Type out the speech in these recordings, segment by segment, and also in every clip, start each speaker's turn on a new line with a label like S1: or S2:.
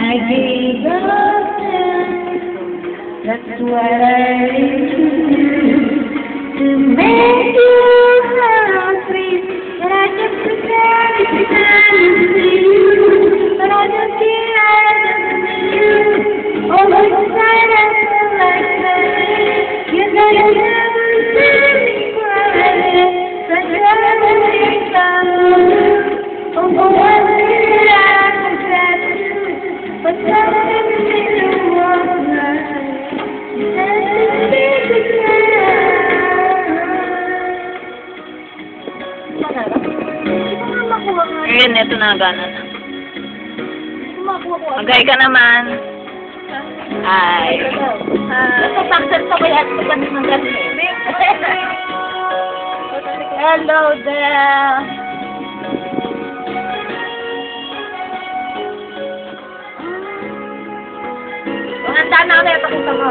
S1: I gave up that's what I choose to make you happy. But I just pretend to see you, but I just see you. Oh, inside I feel like that. You know you never see me cry. Such a big love. Oh, what did I forget to? But something didn't want right.
S2: Ayun, ito na, gana na. Magay ka naman. Ay.
S1: Napapaksan sa kuya at kapatid ng gabi. Hello there. Handa na kami, pakita mo.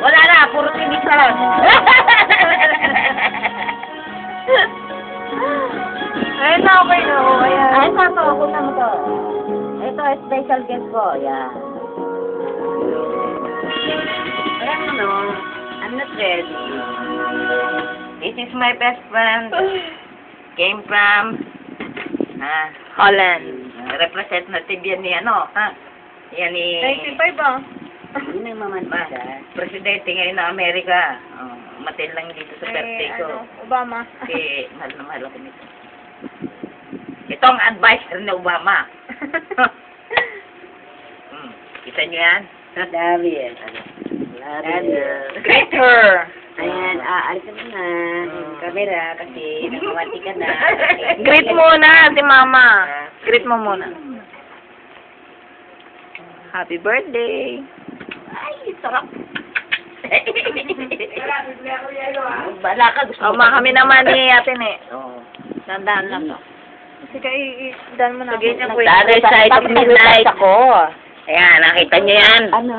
S1: Wala na, puro tinisan.
S2: Ayun na, okay na. Ayan.
S1: Ay, sato, punta mo to. Ito, special guest ko. Yan.
S2: Alam mo, no? I'm not ready. This is my best friend. Came from Holland. Representative yan ni Yan ni...
S1: 95 ba?
S2: Yun ang presidente ngayon ng Amerika. Matin lang dito sa birthday ko.
S1: Obama.
S2: Kasi mahal na mahal ako nito. Ito ang advisor ni Obama. Kita niyo yan?
S3: Dami yan.
S2: Greater!
S3: Ayan, alisan mo na yung camera kasi nakawati ka na.
S2: Greet muna si Mama. Greet mo muna. Happy birthday!
S1: Ay, sarap.
S2: Bala ka, gusto mo. Kami naman ni Ate Ne. Tandaan lang to.
S1: Sige, i-dan mo na.
S2: Sige niya po. The other side of midnight. Ayan, nakita niyo yan.
S3: Ano?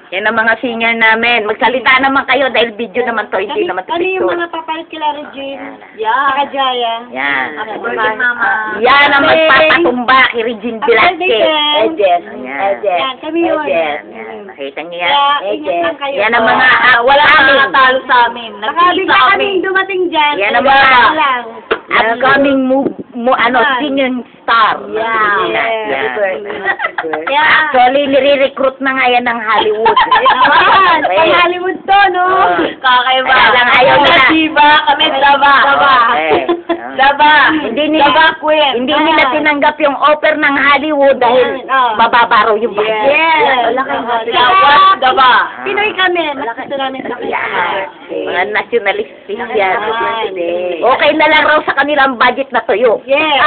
S2: Yan ang mga singer namin. Magsalita naman kayo dahil video naman to, hindi naman to
S3: Ano yung
S2: picture.
S3: mga papalit kila Regine? Saka Jaya.
S2: Yan.
S1: Happy birthday, Mama.
S2: Yan ang magpapatumba kay Regine Velasquez.
S3: Ejen.
S2: Yan.
S3: Yan, kami yun.
S2: Yan. Nakita niyo yan.
S3: Kaya, ingat lang kayo.
S2: Yan ang mga wala kang talo sa amin.
S3: Baka bigla kaming dumating dyan.
S2: Yan ang mga upcoming singing star.
S3: Happy birthday.
S2: Actually, nire-recruit na nga yan ng Hollywood.
S3: Naman, pang Hollywood to, no?
S2: Kakaiba. Kaya lang ayaw nila.
S3: Diba? Kami daba.
S2: Daba. Hindi nila tinanggap yung offer ng Hollywood dahil mababa raw yung budget.
S3: Yes.
S2: Daba.
S3: Pinoy kami. Gusto namin sa
S2: Mga nationalistic yan. Okay na lang raw sa kanilang budget na tuyo.
S3: Yes.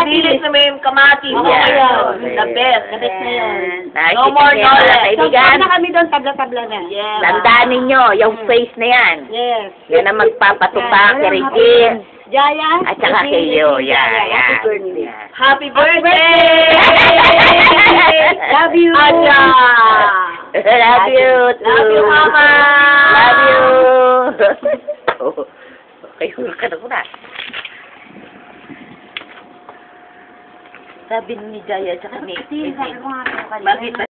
S2: Dilis na may kamatis.
S3: The best. The best na yun.
S2: No more knowledge. Kaibigan,
S3: na kami doon, tabla-tabla na. Yes.
S2: tandaan ninyo, yung face na yan.
S3: Yes.
S2: Yan ang magpapatupa kay Regine.
S3: Jaya.
S2: At saka kayo. Yan.
S3: Happy birthday! Love you.
S2: Aja. Love you too.
S3: Love you, Mama.
S2: Love you. Okay, hula ka na muna. Sabi ni Jaya at saka ni...
S3: Sabi ko nga,
S2: Bakit?